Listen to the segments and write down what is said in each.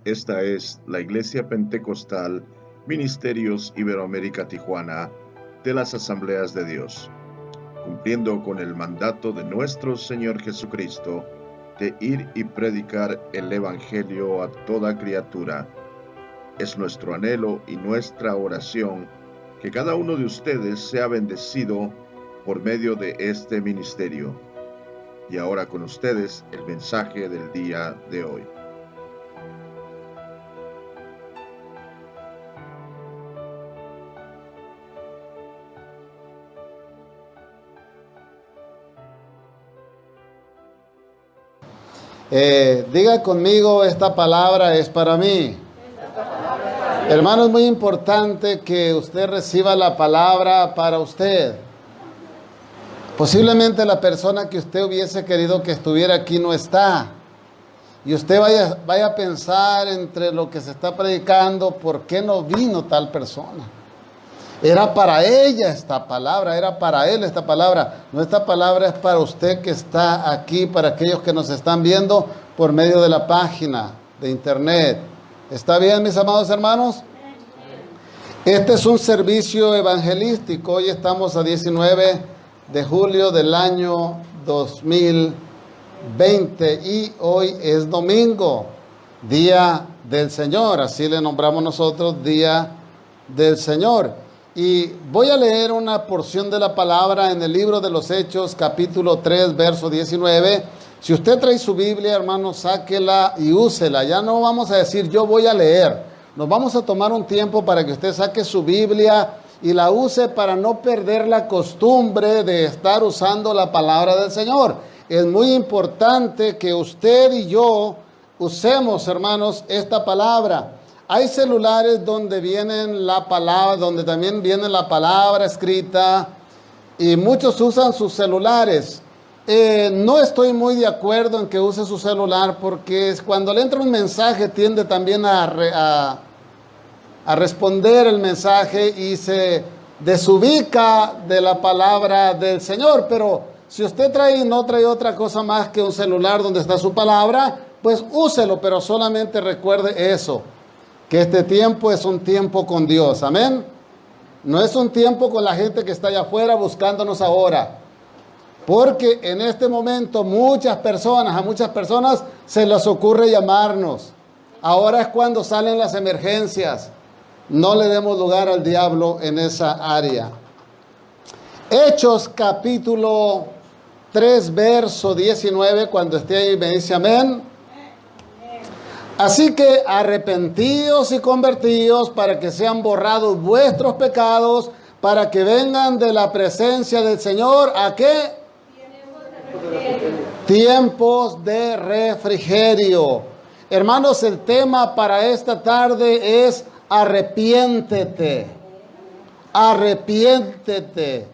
Esta es la Iglesia Pentecostal Ministerios Iberoamérica Tijuana de las Asambleas de Dios, cumpliendo con el mandato de nuestro Señor Jesucristo de ir y predicar el Evangelio a toda criatura. Es nuestro anhelo y nuestra oración que cada uno de ustedes sea bendecido por medio de este ministerio. Y ahora con ustedes el mensaje del día de hoy. Diga conmigo, esta palabra es para mí. Hermano, es muy importante que usted reciba la palabra para usted. Posiblemente la persona que usted hubiese querido que estuviera aquí no está. Y usted vaya a pensar entre lo que se está predicando, ¿por qué no vino tal persona? Era para ella esta palabra, era para él esta palabra. No, esta palabra es para usted que está aquí, para aquellos que nos están viendo por medio de la página de internet. ¿Está bien, mis amados hermanos? Este es un servicio evangelístico. Hoy estamos a 19 de julio del año 2020 y hoy es domingo, Día del Señor. Así le nombramos nosotros, Día del Señor. Y voy a leer una porción de la palabra en el libro de los Hechos, capítulo 3, verso 19. Si usted trae su Biblia, hermano, sáquela y úsela. Ya no vamos a decir yo voy a leer. Nos vamos a tomar un tiempo para que usted saque su Biblia y la use para no perder la costumbre de estar usando la palabra del Señor. Es muy importante que usted y yo usemos, hermanos, esta palabra. Hay celulares donde vienen la palabra, donde también viene la palabra escrita, y muchos usan sus celulares. No estoy muy de acuerdo en que use su celular, porque cuando le entra un mensaje tiende también a responder el mensaje y se desubica de la palabra del Señor. Pero si usted no trae otra cosa más que un celular donde está su palabra, pues úselo, pero solamente recuerde eso, que este tiempo es un tiempo con Dios, amén. No es un tiempo con la gente que está allá afuera buscándonos ahora, porque en este momento a muchas personas se les ocurre llamarnos. Ahora es cuando salen las emergencias. No le demos lugar al diablo en esa área. Hechos capítulo 3 verso 19, cuando esté ahí me dice amén. Así que arrepentíos y convertíos para que sean borrados vuestros pecados, para que vengan de la presencia del Señor, ¿a qué? Tiempos de refrigerio. Hermanos, el tema para esta tarde es arrepiéntete. Arrepiéntete.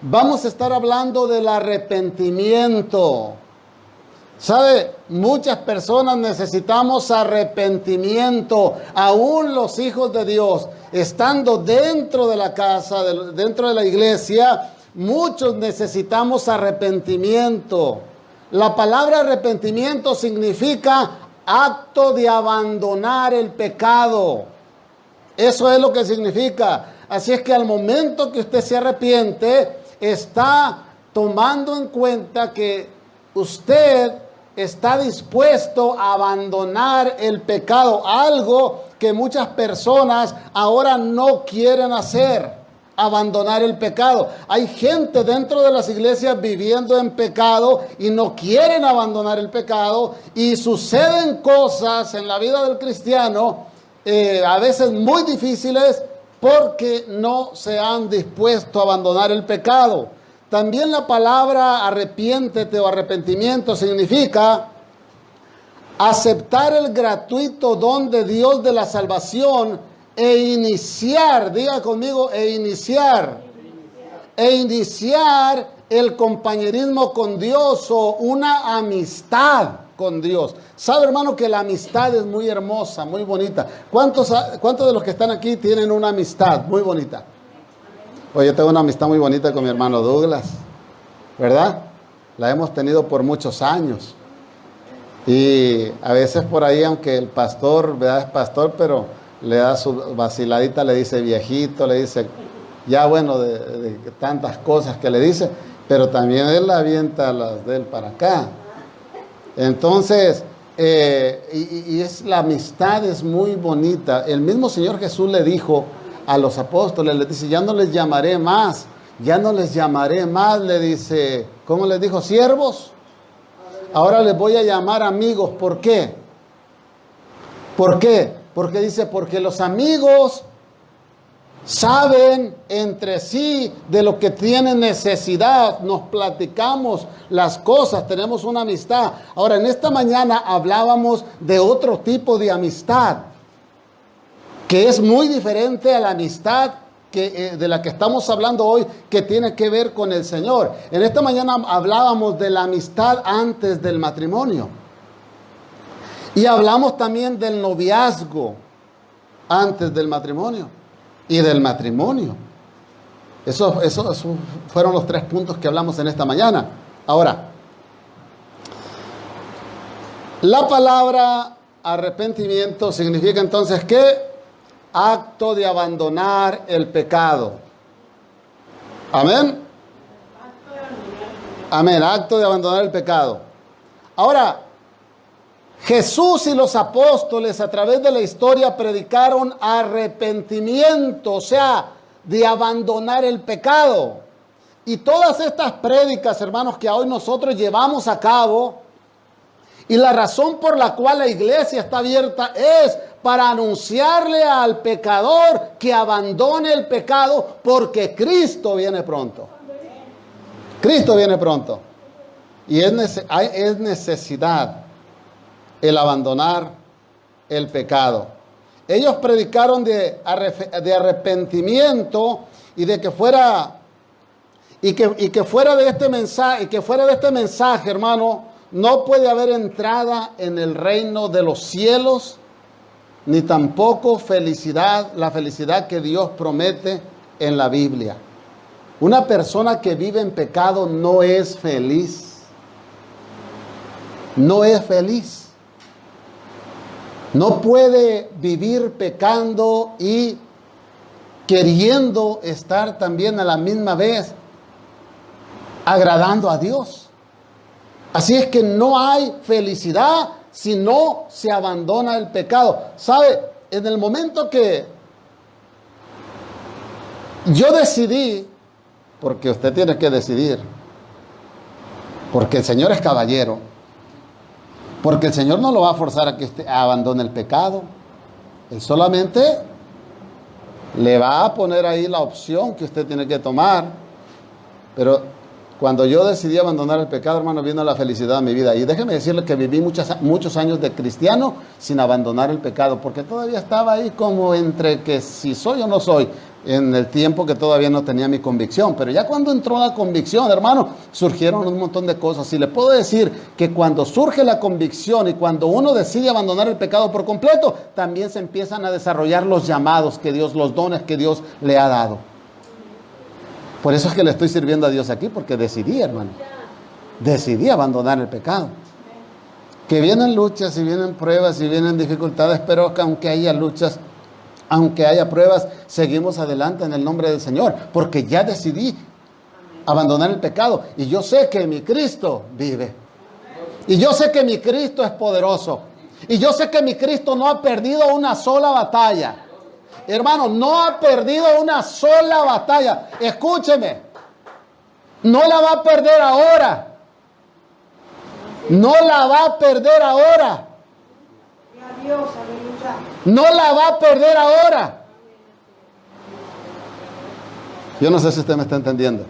Vamos a estar hablando del arrepentimiento. ¿Sabe? Muchas personas necesitamos arrepentimiento. Aún los hijos de Dios, estando dentro de la casa, dentro de la iglesia, muchos necesitamos arrepentimiento. La palabra arrepentimiento significa acto de abandonar el pecado. Eso es lo que significa. Así es que al momento que usted se arrepiente, está tomando en cuenta que usted está dispuesto a abandonar el pecado, algo que muchas personas ahora no quieren hacer, abandonar el pecado. Hay gente dentro de las iglesias viviendo en pecado y no quieren abandonar el pecado, y suceden cosas en la vida del cristiano a veces muy difíciles porque no se han dispuesto a abandonar el pecado. También la palabra arrepiéntete o arrepentimiento significa aceptar el gratuito don de Dios de la salvación e iniciar, diga conmigo, iniciar el compañerismo con Dios o una amistad con Dios. Sabe, hermano, que la amistad es muy hermosa, muy bonita. ¿Cuántos de los que están aquí tienen una amistad muy bonita? Oye, yo tengo una amistad muy bonita con mi hermano Douglas, ¿verdad? La hemos tenido por muchos años. Y a veces por ahí, aunque el pastor, ¿verdad? Es pastor, pero le da su vaciladita, le dice viejito, le dice, ya bueno, de tantas cosas que le dice, pero también él avienta las de él para acá. Entonces, la amistad es muy bonita. El mismo Señor Jesús le dijo a los apóstoles, les dice, ya no les llamaré más, le dice, ¿cómo les dijo? Siervos. Ahora les voy a llamar amigos. ¿Por qué? ¿Por qué? Porque dice, porque los amigos saben entre sí de lo que tienen necesidad, nos platicamos las cosas, tenemos una amistad. Ahora, en esta mañana hablábamos de otro tipo de amistad, que es muy diferente a la amistad de la que estamos hablando hoy, que tiene que ver con el Señor. En esta mañana hablábamos de la amistad antes del matrimonio. Y hablamos también del noviazgo antes del matrimonio y del matrimonio. Esos fueron los 3 puntos que hablamos en esta mañana. Ahora, la palabra arrepentimiento significa entonces ¿qué? Acto de abandonar el pecado. Amén. Amén, acto de abandonar el pecado. Ahora, Jesús y los apóstoles a través de la historia predicaron arrepentimiento, o sea, de abandonar el pecado. Y todas estas prédicas, hermanos, que hoy nosotros llevamos a cabo, y la razón por la cual la iglesia está abierta es para anunciarle al pecador que abandone el pecado, porque Cristo viene pronto. Cristo viene pronto. Y es necesidad el abandonar el pecado. Ellos predicaron de arrepentimiento y de que fuera de este mensaje, hermano, no puede haber entrada en el reino de los cielos, ni tampoco felicidad, la felicidad que Dios promete en la Biblia. Una persona que vive en pecado no es feliz. No es feliz. No puede vivir pecando y queriendo estar también a la misma vez agradando a Dios. Así es que no hay felicidad si no se abandona el pecado. ¿Sabe? En el momento que yo decidí, porque usted tiene que decidir, porque el Señor es caballero, porque el Señor no lo va a forzar a que usted abandone el pecado. Él solamente le va a poner ahí la opción que usted tiene que tomar. Pero cuando yo decidí abandonar el pecado, hermano, vino la felicidad a mi vida. Y déjeme decirle que viví muchos años de cristiano sin abandonar el pecado, porque todavía estaba ahí como entre que si soy o no soy, en el tiempo que todavía no tenía mi convicción. Pero ya cuando entró la convicción, hermano, surgieron un montón de cosas. Y le puedo decir que cuando surge la convicción y cuando uno decide abandonar el pecado por completo, también se empiezan a desarrollar los llamados que Dios, los dones que Dios le ha dado. Por eso es que le estoy sirviendo a Dios aquí, porque decidí, hermano. Decidí abandonar el pecado. Que vienen luchas y vienen pruebas y vienen dificultades, pero que aunque haya luchas, aunque haya pruebas, seguimos adelante en el nombre del Señor, porque ya decidí abandonar el pecado. Y yo sé que mi Cristo vive. Y yo sé que mi Cristo es poderoso. Y yo sé que mi Cristo no ha perdido una sola batalla. Hermano, no ha perdido una sola batalla. Escúcheme. No la va a perder ahora. No la va a perder ahora. No la va a perder ahora. Yo no sé si usted me está entendiendo.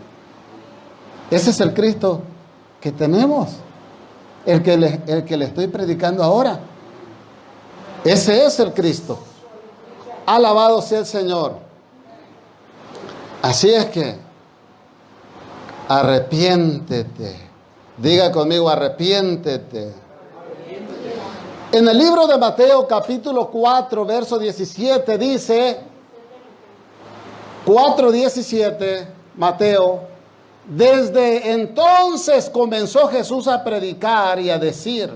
Ese es el Cristo que tenemos. El que le estoy predicando ahora. Ese es el Cristo. Alabado sea el Señor. Así es que arrepiéntete. Diga conmigo, arrepiéntete. En el libro de Mateo capítulo 4, verso 17 dice, 4:17, Mateo, desde entonces comenzó Jesús a predicar y a decir,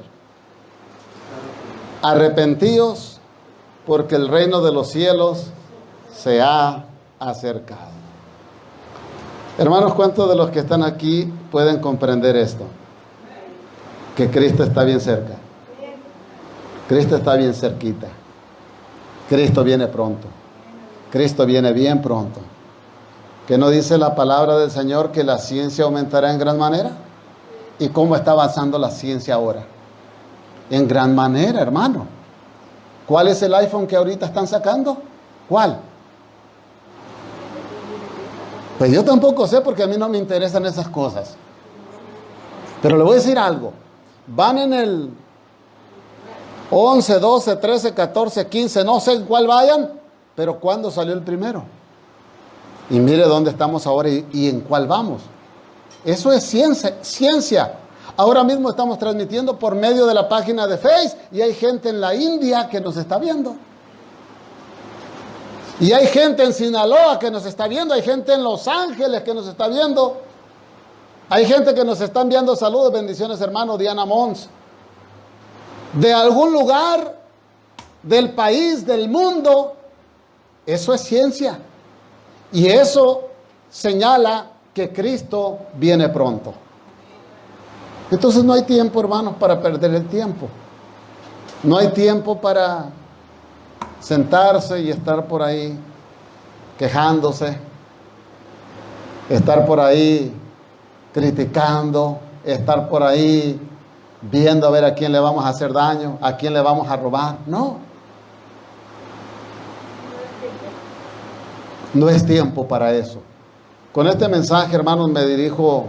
arrepentíos, porque el reino de los cielos se ha acercado. Hermanos, ¿cuántos de los que están aquí pueden comprender esto? Que Cristo está bien cerca. Cristo está bien cerquita. Cristo viene pronto. Cristo viene bien pronto. ¿Que no dice la palabra del Señor que la ciencia aumentará en gran manera? ¿Y cómo está avanzando la ciencia ahora? En gran manera, hermano. ¿Cuál es el iPhone que ahorita están sacando? ¿Cuál? Pues yo tampoco sé, porque a mí no me interesan esas cosas. Pero le voy a decir algo. Van en el 11, 12, 13, 14, 15, no sé en cuál vayan, pero ¿cuándo salió el primero? Y mire dónde estamos ahora y en cuál vamos. Eso es ciencia. Ahora mismo estamos transmitiendo por medio de la página de Facebook y hay gente en la India que nos está viendo. Y hay gente en Sinaloa que nos está viendo, hay gente en Los Ángeles que nos está viendo. Hay gente que nos está enviando saludos, bendiciones, hermano Diana Mons. De algún lugar del país, del mundo. Eso es ciencia. Y eso señala que Cristo viene pronto. Entonces no hay tiempo, hermanos, para perder el tiempo. No hay tiempo para sentarse y estar por ahí quejándose, estar por ahí criticando, estar por ahí viendo a ver a quién le vamos a hacer daño, a quién le vamos a robar. No. No es tiempo para eso. Con este mensaje, hermanos, me dirijo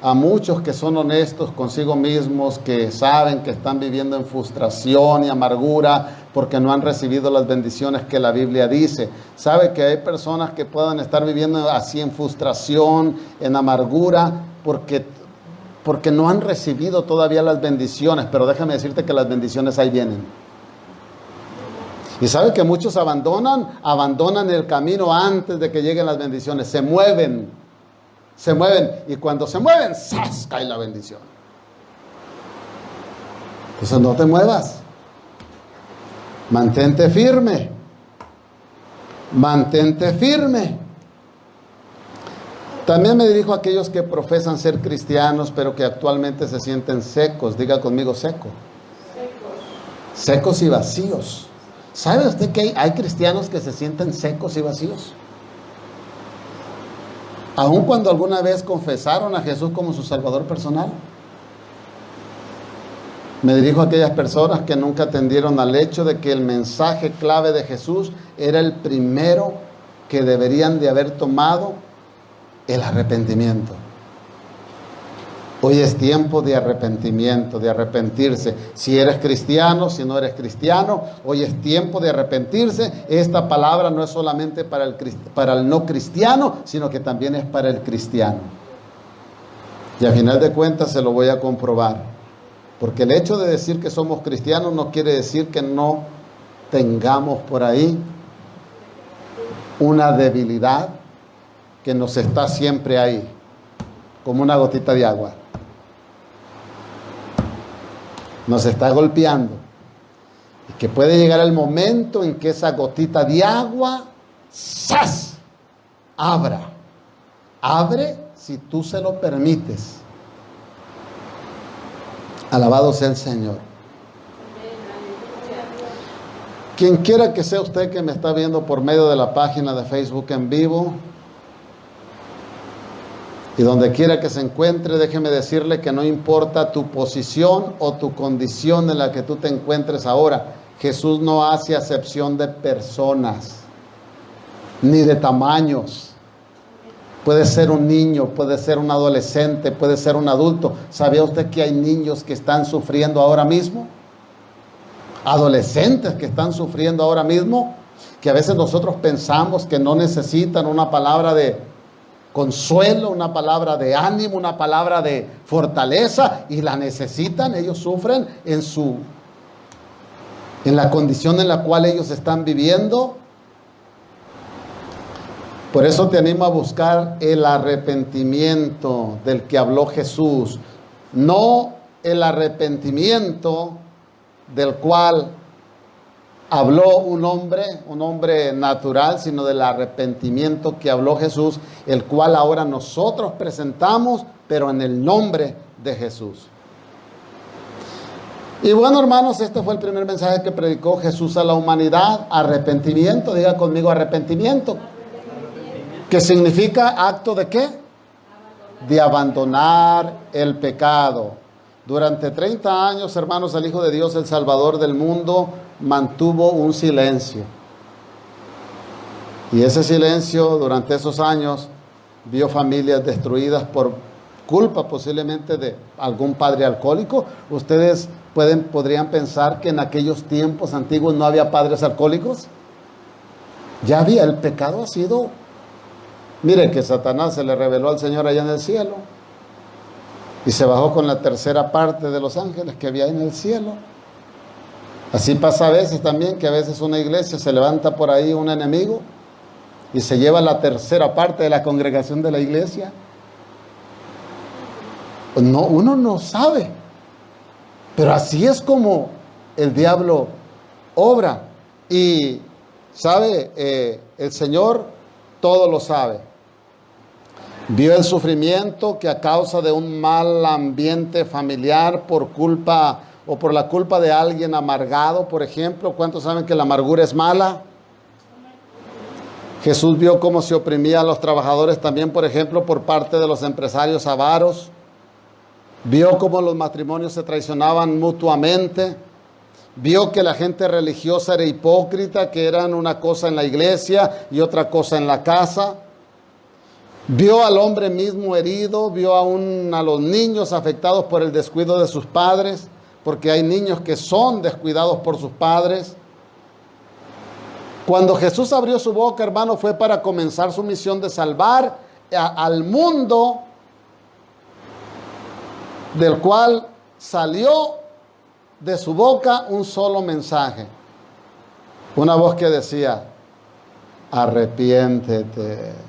a muchos que son honestos consigo mismos, que saben que están viviendo en frustración y amargura porque no han recibido las bendiciones que la Biblia dice. Sabe que hay personas que puedan estar viviendo así en frustración, en amargura, porque no han recibido todavía las bendiciones, pero déjame decirte que las bendiciones ahí vienen. Y sabe que muchos abandonan el camino antes de que lleguen las bendiciones, se mueven, y cuando se mueven, ¡zas!, cae la bendición. Entonces no te muevas, mantente firme, También me dirijo a aquellos que profesan ser cristianos, pero que actualmente se sienten secos. Diga conmigo, seco. Secos y vacíos. ¿Sabe usted que hay cristianos que se sienten secos y vacíos? Aun cuando alguna vez confesaron a Jesús como su Salvador personal. Me dirijo a aquellas personas que nunca atendieron al hecho de que el mensaje clave de Jesús era el primero que deberían de haber tomado, el arrepentimiento. Hoy es tiempo de arrepentimiento, de arrepentirse. Si eres cristiano, si no eres cristiano, hoy es tiempo de arrepentirse. Esta palabra no es solamente para el no cristiano, sino que también es para el cristiano. Y al final de cuentas se lo voy a comprobar. Porque el hecho de decir que somos cristianos no quiere decir que no tengamos por ahí una debilidad que nos está siempre ahí, como una gotita de agua. Nos está golpeando. Y que puede llegar el momento en que esa gotita de agua, ¡zas!, abra. Abre si tú se lo permites. Alabado sea el Señor. Quien quiera que sea usted que me está viendo por medio de la página de Facebook en vivo, y donde quiera que se encuentre, déjeme decirle que no importa tu posición o tu condición en la que tú te encuentres ahora, Jesús no hace acepción de personas, ni de tamaños. Puede ser un niño, puede ser un adolescente, puede ser un adulto. ¿Sabía usted que hay niños que están sufriendo ahora mismo? Adolescentes que están sufriendo ahora mismo, que a veces nosotros pensamos que no necesitan una palabra de consuelo, una palabra de ánimo, una palabra de fortaleza, y la necesitan. Ellos sufren en la condición en la cual ellos están viviendo. Por eso te animo a buscar el arrepentimiento del que habló Jesús, no el arrepentimiento del cual habló un hombre natural, sino del arrepentimiento que habló Jesús, el cual ahora nosotros presentamos, pero en el nombre de Jesús. Y bueno, hermanos, este fue el primer mensaje que predicó Jesús a la humanidad, arrepentimiento. Diga conmigo, arrepentimiento. ¿Qué significa acto de qué? De abandonar el pecado. Durante 30 años, hermanos, el Hijo de Dios, el Salvador del mundo, mantuvo un silencio. Y ese silencio, durante esos años, vio familias destruidas por culpa posiblemente de algún padre alcohólico. Ustedes podrían pensar que en aquellos tiempos antiguos no había padres alcohólicos. Ya había, el pecado ha sido... Mire que Satanás se le reveló al Señor allá en el cielo y se bajó con la tercera parte de los ángeles que había en el cielo. Así pasa a veces también, que a veces una iglesia se levanta por ahí un enemigo y se lleva la tercera parte de la congregación de la iglesia. No, uno no sabe, pero así es como el diablo obra. Y sabe, el Señor todo lo sabe. Vio el sufrimiento que a causa de un mal ambiente familiar por culpa o por la culpa de alguien amargado, por ejemplo. ¿Cuántos saben que la amargura es mala? Jesús vio cómo se oprimía a los trabajadores también, por ejemplo, por parte de los empresarios avaros. Vio cómo los matrimonios se traicionaban mutuamente. Vio que la gente religiosa era hipócrita, que eran una cosa en la iglesia y otra cosa en la casa. Vio al hombre mismo herido, vio aún a los niños afectados por el descuido de sus padres, porque hay niños que son descuidados por sus padres. Cuando Jesús abrió su boca, hermano, fue para comenzar su misión de salvar al mundo, del cual salió de su boca un solo mensaje. Una voz que decía, arrepiéntete.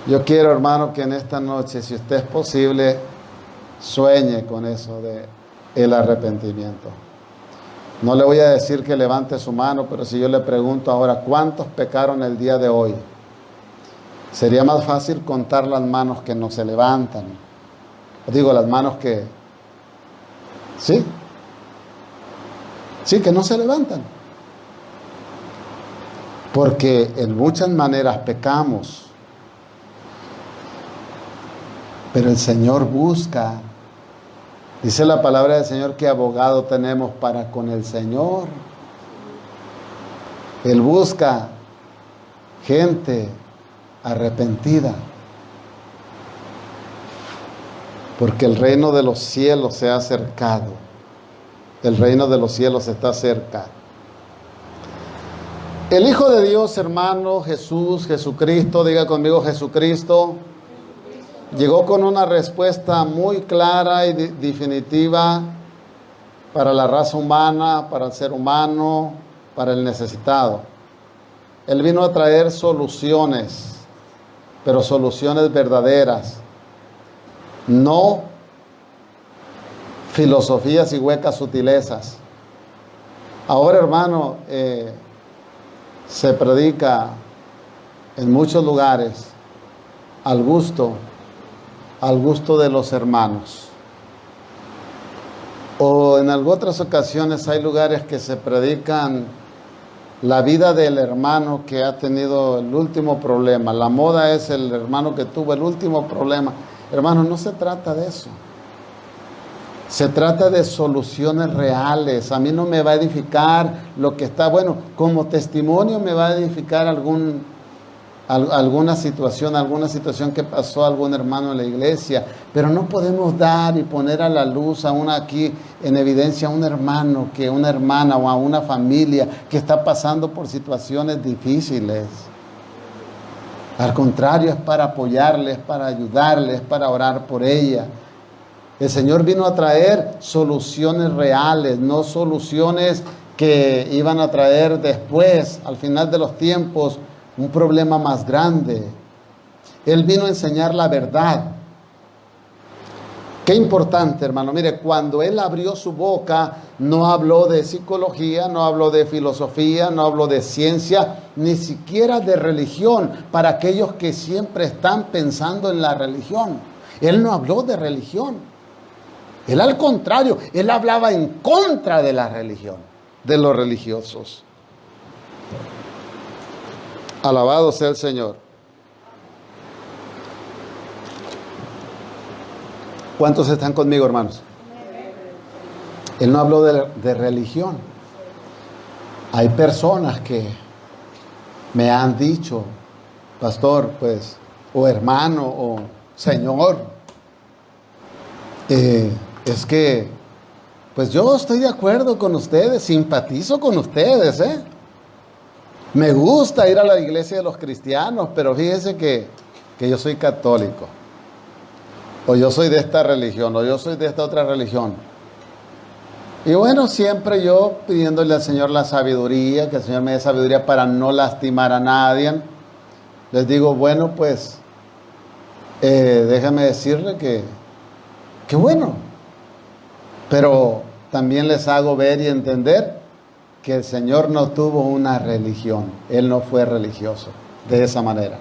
Yo quiero, hermano, que en esta noche, si usted es posible, sueñe con eso de el arrepentimiento. No le voy a decir que levante su mano, pero si yo le pregunto ahora, ¿cuántos pecaron el día de hoy? Sería más fácil contar las manos que no se levantan. Digo, las manos que... ¿Sí? Sí, que no se levantan. Porque en muchas maneras pecamos. Pero el Señor busca. Dice la palabra del Señor que abogado tenemos para con el Señor. Él busca gente arrepentida. Porque el reino de los cielos se ha acercado. El reino de los cielos está cerca. El Hijo de Dios, hermano, Jesucristo, diga conmigo Jesucristo, llegó con una respuesta muy clara y definitiva para la raza humana, para el ser humano, para el necesitado. Él vino a traer soluciones, pero soluciones verdaderas. No filosofías y huecas sutilezas. Ahora, hermano, se predica en muchos lugares al gusto de los hermanos. O en otras ocasiones hay lugares que se predican la vida del hermano que ha tenido el último problema. La moda es el hermano que tuvo el último problema. Hermano, no se trata de eso. Se trata de soluciones reales. A mí no me va a edificar lo que está, bueno, como testimonio me va a edificar alguna situación que pasó a algún hermano en la iglesia, pero no podemos dar y poner a la luz aún aquí en evidencia a un hermano, una hermana o a una familia que está pasando por situaciones difíciles. Al contrario, es para apoyarles, para ayudarles, para orar por ella. El Señor vino a traer soluciones reales, no soluciones que iban a traer después, al final de los tiempos, un problema más grande. Él vino a enseñar la verdad. Qué importante, hermano. Mire, cuando Él abrió su boca, no habló de psicología, no habló de filosofía, no habló de ciencia, ni siquiera de religión, para aquellos que siempre están pensando en la religión. Él no habló de religión. Él, al contrario, él hablaba en contra de la religión, de los religiosos. Alabado sea el Señor. ¿Cuántos están conmigo, hermanos? Él no habló de religión. Hay personas que me han dicho, pastor, pues, o hermano, o señor, es que, pues yo estoy de acuerdo con ustedes, simpatizo con ustedes, me gusta ir a la iglesia de los cristianos, pero fíjese que yo soy católico, o yo soy de esta religión, o yo soy de esta otra religión. Y bueno, siempre yo pidiéndole al Señor la sabiduría, que el Señor me dé sabiduría para no lastimar a nadie. Les digo, bueno, pues, déjame decirle que bueno, pero también les hago ver y entender que el Señor no tuvo una religión. Él no fue religioso de esa manera.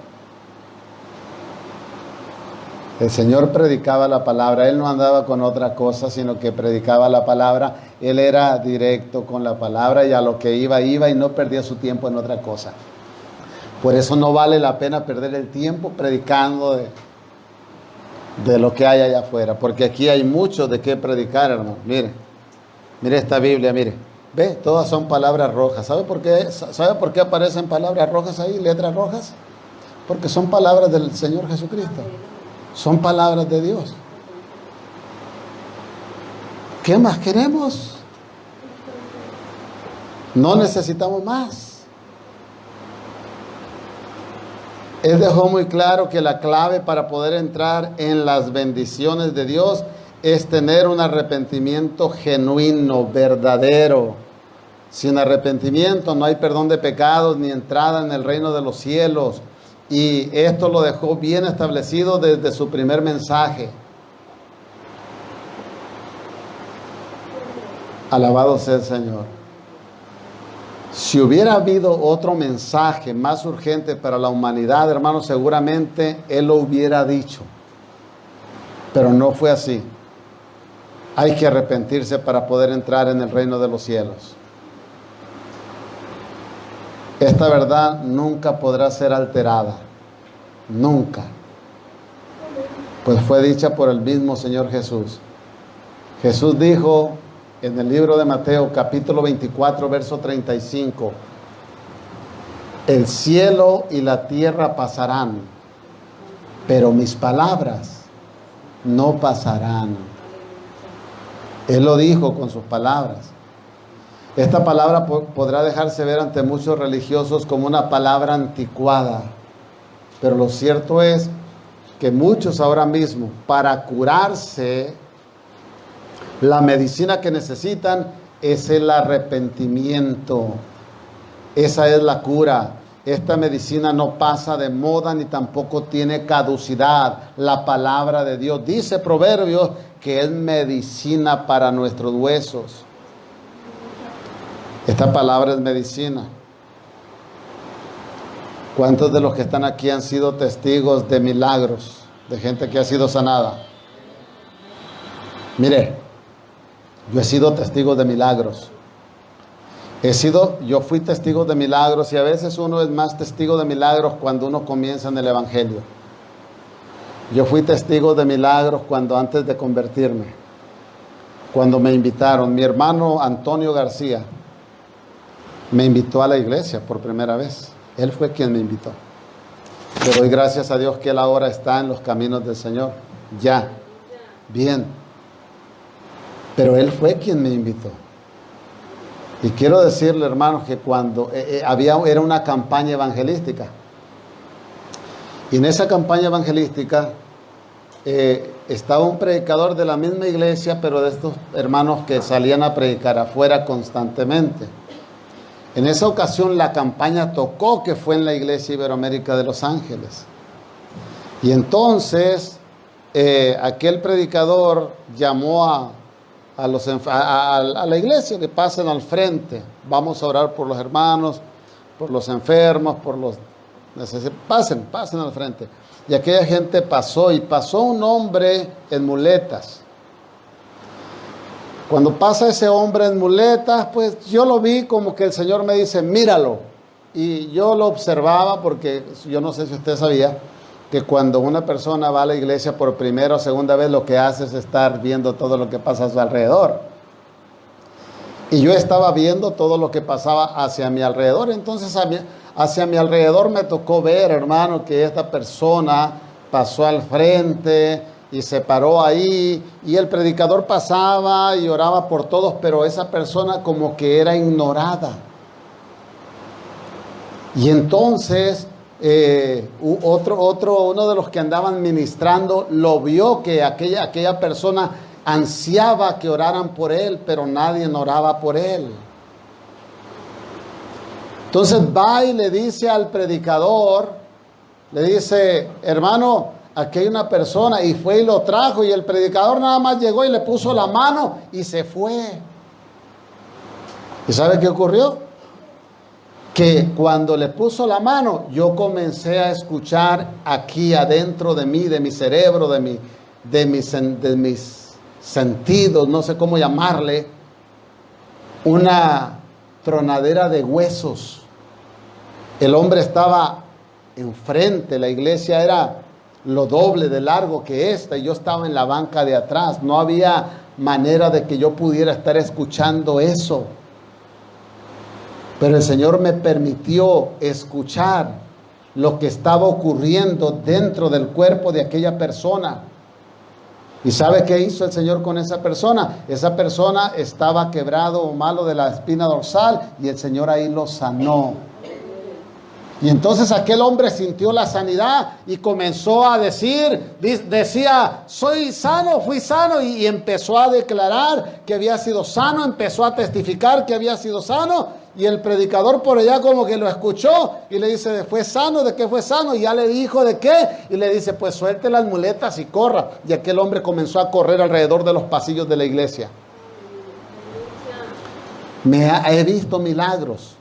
El Señor predicaba la palabra. Él no andaba con otra cosa, sino que predicaba la palabra. Él era directo con la palabra y a lo que iba y no perdía su tiempo en otra cosa. Por eso no vale la pena perder el tiempo predicando de lo que hay allá afuera, porque aquí hay mucho de qué predicar, hermano. Mire esta Biblia, mire. Ve, todas son palabras rojas. ¿Sabe por qué aparecen palabras rojas ahí, letras rojas? Porque son palabras del Señor Jesucristo. Son palabras de Dios. ¿Qué más queremos? No necesitamos más. Él dejó muy claro que la clave para poder entrar en las bendiciones de Dios es tener un arrepentimiento genuino, verdadero. Sin arrepentimiento no hay perdón de pecados ni entrada en el reino de los cielos. Y esto lo dejó bien establecido desde su primer mensaje. Alabado sea el Señor. Si hubiera habido otro mensaje más urgente para la humanidad, hermanos, seguramente Él lo hubiera dicho. Pero no fue así. Hay que arrepentirse para poder entrar en el reino de los cielos. Esta verdad nunca podrá ser alterada. Nunca. Pues fue dicha por el mismo Señor Jesús. Jesús dijo en el libro de Mateo, capítulo 24, verso 35, el cielo y la tierra pasarán, pero mis palabras no pasarán. Él lo dijo con sus palabras. Esta palabra podrá dejarse ver ante muchos religiosos como una palabra anticuada, pero lo cierto es que muchos ahora mismo, para curarse, la medicina que necesitan es el arrepentimiento. Esa es la cura. Esta medicina no pasa de moda ni tampoco tiene caducidad. La palabra de Dios dice Proverbios que es medicina para nuestros huesos. Esta palabra es medicina. ¿Cuántos de los que están aquí han sido testigos de milagros, de gente que ha sido sanada? Mire, yo he sido testigo de milagros. Yo fui testigo de milagros y a veces uno es más testigo de milagros cuando uno comienza en el Evangelio. Yo fui testigo de milagros antes de convertirme, cuando me invitaron. Mi hermano Antonio García me invitó a la iglesia por primera vez. Él fue quien me invitó. Le doy gracias a Dios que él ahora está en los caminos del Señor. Ya, bien. Pero él fue quien me invitó. Y quiero decirle, hermanos, que cuando era una campaña evangelística. Y en esa campaña evangelística estaba un predicador de la misma iglesia, pero de estos hermanos que salían a predicar afuera constantemente. En esa ocasión la campaña tocó que fue en la iglesia Iberoamérica de Los Ángeles. Y entonces aquel predicador llamó a la iglesia, que pasen al frente. Vamos a orar por los hermanos, por los enfermos, por los necesitados. Pasen al frente. Y aquella gente pasó, y pasó un hombre en muletas. Cuando pasa ese hombre en muletas, pues yo lo vi como que el Señor me dice, míralo. Y yo lo observaba porque yo no sé si usted sabía que cuando una persona va a la iglesia por primera o segunda vez, lo que hace es estar viendo todo lo que pasa a su alrededor. Y yo estaba viendo todo lo que pasaba hacia mi alrededor. Entonces hacia mi alrededor me tocó ver, hermano, que esta persona pasó al frente y se paró ahí, y el predicador pasaba y oraba por todos, pero esa persona como que era ignorada. Y entonces uno de los que andaban ministrando lo vio, que aquella persona ansiaba que oraran por él, pero nadie oraba por él. Entonces va y le dice al predicador, le dice, hermano, aquí hay una persona, y fue y lo trajo, y el predicador nada más llegó y le puso la mano y se fue. ¿Y sabe qué ocurrió? Que cuando le puso la mano, yo comencé a escuchar aquí adentro de mí, de mi cerebro, de mis sentidos, no sé cómo llamarle, una tronadera de huesos. El hombre estaba enfrente, la iglesia era lo doble de largo que esta, y yo estaba en la banca de atrás. No había manera de que yo pudiera estar escuchando eso. Pero el Señor me permitió escuchar lo que estaba ocurriendo dentro del cuerpo de aquella persona. ¿Y sabe qué hizo el Señor con esa persona? Esa persona estaba quebrado o malo de la espina dorsal, y el Señor ahí lo sanó. Y entonces aquel hombre sintió la sanidad y comenzó a decía, soy sano, fui sano, y empezó a declarar que había sido sano, empezó a testificar que había sido sano. Y el predicador por allá como que lo escuchó y le dice, ¿fue sano? ¿De qué fue sano? Y ya le dijo de qué, y le dice, pues suelte las muletas y corra. Y aquel hombre comenzó a correr alrededor de los pasillos de la iglesia. He visto milagros.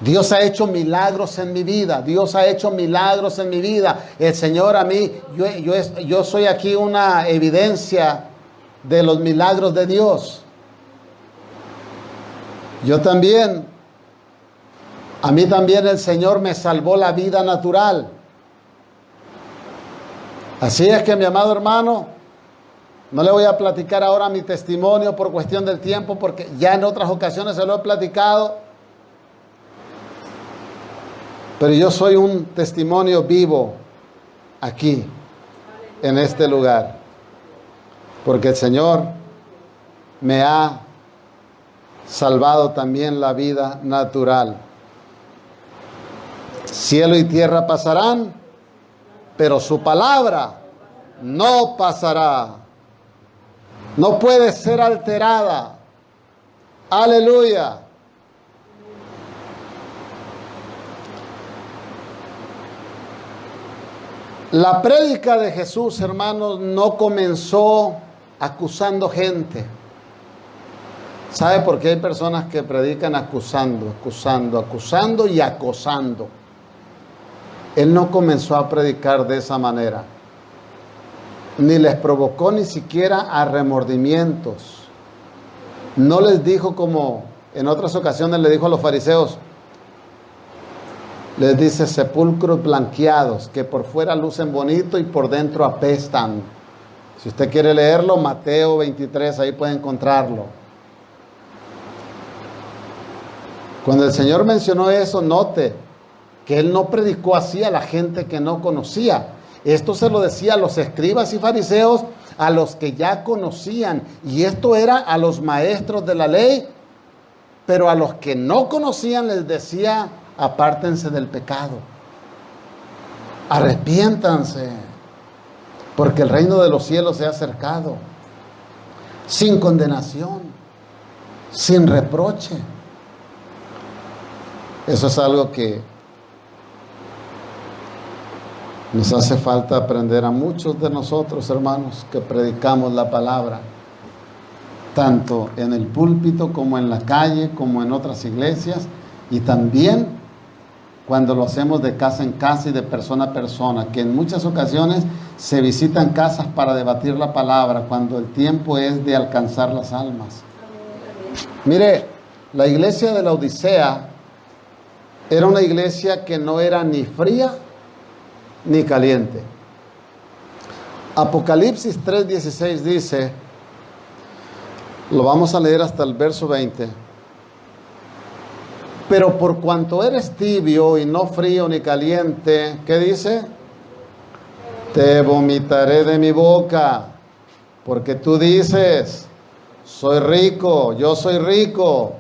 Dios ha hecho milagros en mi vida. Dios ha hecho milagros en mi vida. El Señor a mí, yo soy aquí una evidencia de los milagros de Dios. A mí también el Señor me salvó la vida natural. Así es que, mi amado hermano, no le voy a platicar ahora mi testimonio por cuestión del tiempo, porque ya en otras ocasiones se lo he platicado. Pero yo soy un testimonio vivo aquí, en este lugar, porque el Señor me ha salvado también la vida natural. Cielo y tierra pasarán, pero su palabra no pasará. No puede ser alterada. Aleluya. La prédica de Jesús, hermanos, no comenzó acusando gente. ¿Sabe por qué hay personas que predican acusando y acosando? Él no comenzó a predicar de esa manera. Ni les provocó ni siquiera a remordimientos. No les dijo como en otras ocasiones le dijo a los fariseos. Les dice sepulcros blanqueados que por fuera lucen bonito y por dentro apestan. Si usted quiere leerlo, Mateo 23, ahí puede encontrarlo. Cuando el Señor mencionó eso, note que Él no predicó así a la gente que no conocía. Esto se lo decía a los escribas y fariseos, a los que ya conocían. Y esto era a los maestros de la ley, pero a los que no conocían les decía, apártense del pecado. Arrepiéntanse, porque el reino de los cielos se ha acercado. Sin condenación, sin reproche. Eso es algo que nos hace falta aprender a muchos de nosotros, hermanos, que predicamos la palabra. tanto en el púlpito como en la calle, como en otras iglesias, y también cuando lo hacemos de casa en casa y de persona a persona, que en muchas ocasiones se visitan casas para debatir la palabra, cuando el tiempo es de alcanzar las almas. Mire, la iglesia de la Odisea era una iglesia que no era ni fría ni caliente. Apocalipsis 3:16 dice, lo vamos a leer hasta el verso 20. Pero por cuanto eres tibio y no frío ni caliente, ¿qué dice? Te vomitaré de mi boca, porque tú dices, soy rico, yo soy rico,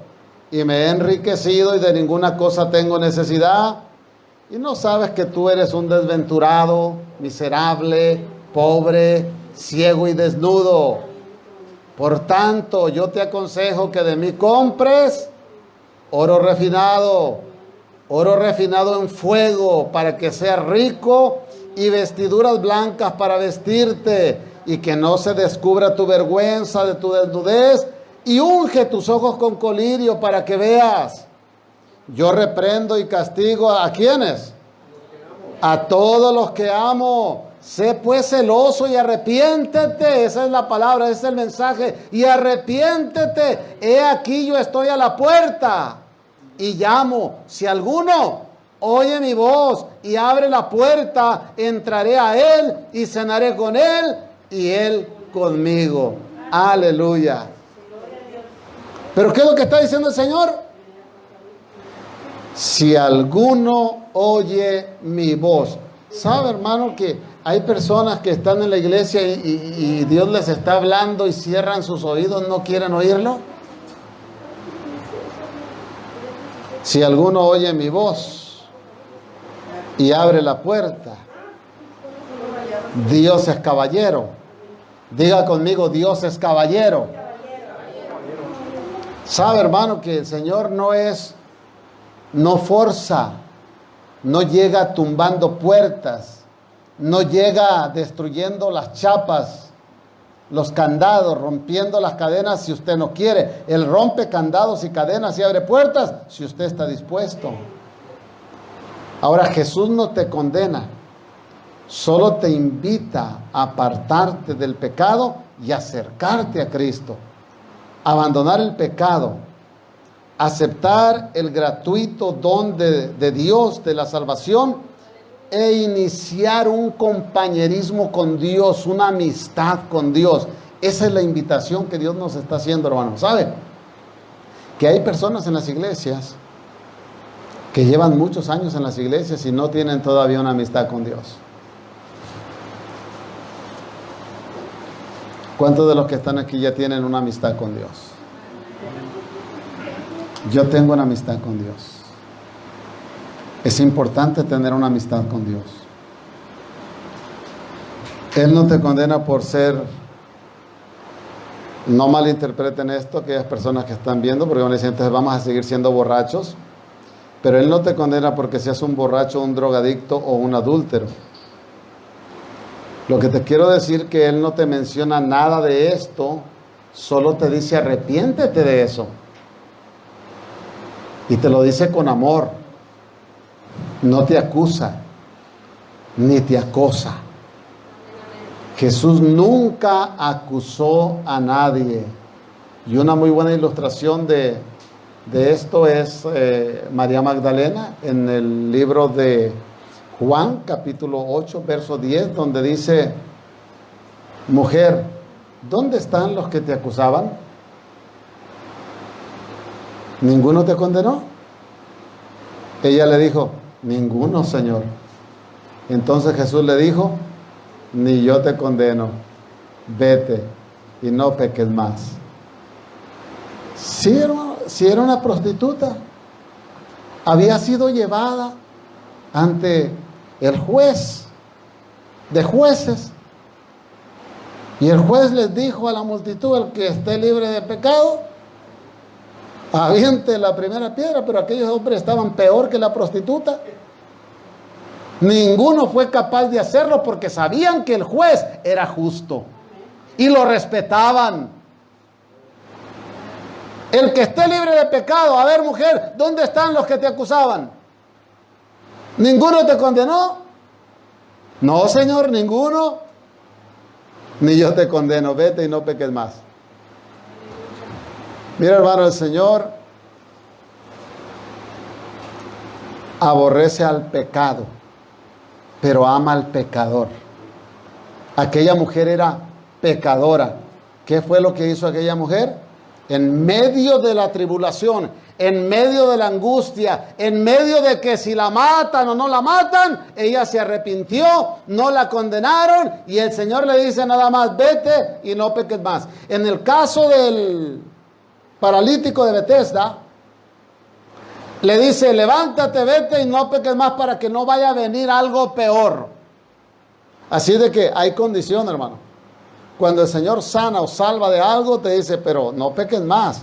y me he enriquecido y de ninguna cosa tengo necesidad, y no sabes que tú eres un desventurado, miserable, pobre, ciego y desnudo. Por tanto, yo te aconsejo que de mí compres oro refinado en fuego, para que seas rico, y vestiduras blancas para vestirte, y que no se descubra tu vergüenza de tu desnudez, y unge tus ojos con colirio para que veas. Yo reprendo y castigo ¿a quiénes? A todos los que amo. Sé pues celoso y arrepiéntete. Esa es la palabra, ese es el mensaje. Y arrepiéntete. He aquí yo estoy a la puerta y llamo. Si alguno oye mi voz y abre la puerta, entraré a él y cenaré con él y él conmigo. Aleluya. ¿Pero qué es lo que está diciendo el Señor? Si alguno oye mi voz. ¿Sabe, hermano, que hay personas que están en la iglesia y Dios les está hablando y cierran sus oídos, no quieren oírlo? Si alguno oye mi voz y abre la puerta, Dios es caballero. Diga conmigo, Dios es caballero. ¿Sabe, hermano, que el Señor no forza, no llega tumbando puertas, no llega destruyendo las chapas, los candados, rompiendo las cadenas si usted no quiere? Él rompe candados y cadenas y abre puertas si usted está dispuesto. Ahora, Jesús no te condena, solo te invita a apartarte del pecado y acercarte a Cristo, abandonar el pecado, aceptar el gratuito don de Dios, de la salvación, e iniciar un compañerismo con Dios, una amistad con Dios. Esa es la invitación que Dios nos está haciendo, hermano. ¿Sabe? Que hay personas en las iglesias que llevan muchos años en las iglesias y no tienen todavía una amistad con Dios. ¿Cuántos de los que están aquí ya tienen una amistad con Dios? Yo tengo una amistad con Dios. Es importante tener una amistad con Dios. Él no te condena por ser, no malinterpreten esto aquellas personas que están viendo, porque van a decir, entonces vamos a seguir siendo borrachos. Pero Él no te condena porque seas un borracho, un drogadicto o un adúltero. Lo que te quiero decir que Él no te menciona nada de esto, solo te dice arrepiéntete de eso. Y te lo dice con amor. No te acusa, ni te acosa. Jesús nunca acusó a nadie. Y una muy buena ilustración de esto es María Magdalena en el libro de Juan, capítulo 8, verso 10, donde dice, mujer, ¿dónde están los que te acusaban? ¿Ninguno te condenó? Ella le dijo, ninguno, Señor. Entonces Jesús le dijo, ni yo te condeno, vete y no peques más. Sí, hermano, si era una prostituta, había sido llevada ante el juez de jueces, y el juez les dijo a la multitud, el que esté libre de pecado, aviente la primera piedra. Pero aquellos hombres estaban peor que la prostituta. Ninguno fue capaz de hacerlo porque sabían que el juez era justo y lo respetaban. El que esté libre de pecado. A ver, mujer, ¿dónde están los que te acusaban? ¿Ninguno te condenó? No, Señor, ninguno. Ni yo te condeno. Vete y no peques más. Mira, hermano, el Señor aborrece al pecado, pero ama al pecador. Aquella mujer era pecadora. ¿Qué fue lo que hizo aquella mujer? En medio de la tribulación, en medio de la angustia, en medio de que si la matan o no la matan, ella se arrepintió, no la condenaron y el Señor le dice nada más, vete y no peques más. En el caso del paralítico de Betesda, le dice, levántate, vete y no peques más para que no vaya a venir algo peor. Así de que hay condición, hermano. Cuando el Señor sana o salva de algo, te dice, pero no peques más,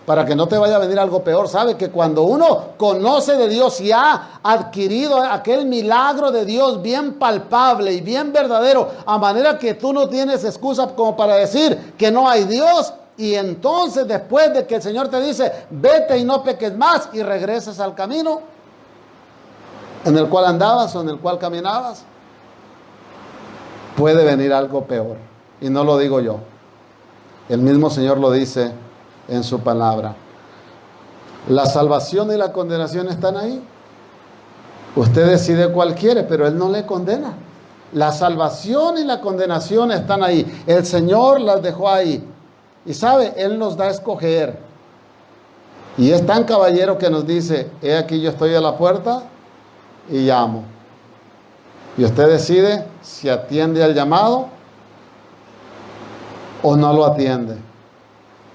para que no te vaya a venir algo peor. Sabe que cuando uno conoce de Dios y ha adquirido aquel milagro de Dios bien palpable y bien verdadero, a manera que tú no tienes excusa como para decir que no hay Dios, y entonces después de que el Señor te dice, vete y no peques más, y regresas al camino en el cual andabas o en el cual caminabas, puede venir algo peor. Y no lo digo yo. El mismo Señor lo dice en su palabra. La salvación y la condenación están ahí. Usted decide cuál quiere, pero Él no le condena. La salvación y la condenación están ahí. El Señor las dejó ahí. Y sabe, Él nos da a escoger. Y es tan caballero que nos dice, he aquí yo estoy a la puerta y llamo. Y usted decide si atiende al llamado o no lo atiende.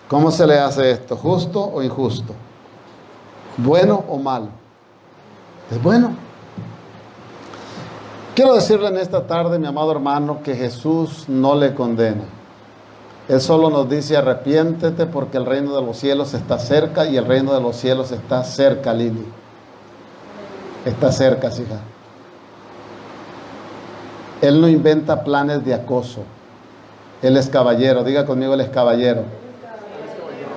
¿Cómo se le hace esto? ¿Justo o injusto? ¿Bueno o malo? Es bueno. Quiero decirle en esta tarde, mi amado hermano, que Jesús no le condena. Él solo nos dice, arrepiéntete porque el reino de los cielos está cerca, y el reino de los cielos está cerca, Lili. Está cerca, hija. Él no inventa planes de acoso. Él es caballero. Diga conmigo, Él es caballero.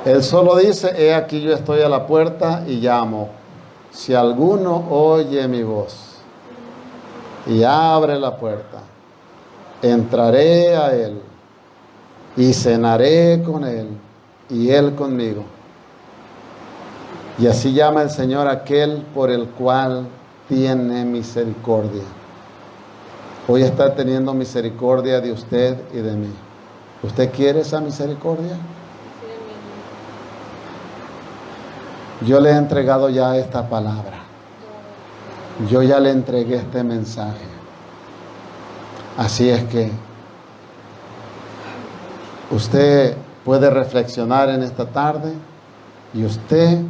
Él solo dice, he aquí yo estoy a la puerta y llamo. Si alguno oye mi voz y abre la puerta, entraré a Él y cenaré con Él y Él conmigo. Y así llama el Señor aquel por el cual tiene misericordia. Hoy está teniendo misericordia de usted y de mí. ¿Usted quiere esa misericordia? Yo le he entregado ya esta palabra. Yo ya le entregué este mensaje. Así es que usted puede reflexionar en esta tarde y usted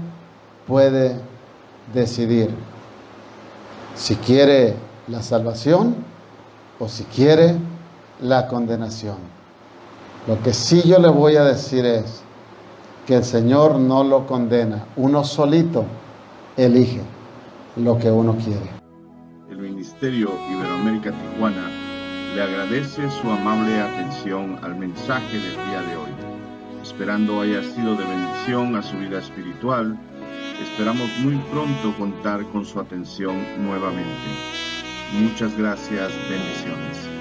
puede decidir si quiere la salvación o si quiere la condenación. Lo que sí yo le voy a decir es que el Señor no lo condena. Uno solito elige lo que uno quiere. El Ministerio Iberoamérica Tijuana le agradece su amable atención al mensaje del día de hoy. Esperando haya sido de bendición a su vida espiritual, esperamos muy pronto contar con su atención nuevamente. Muchas gracias, bendiciones.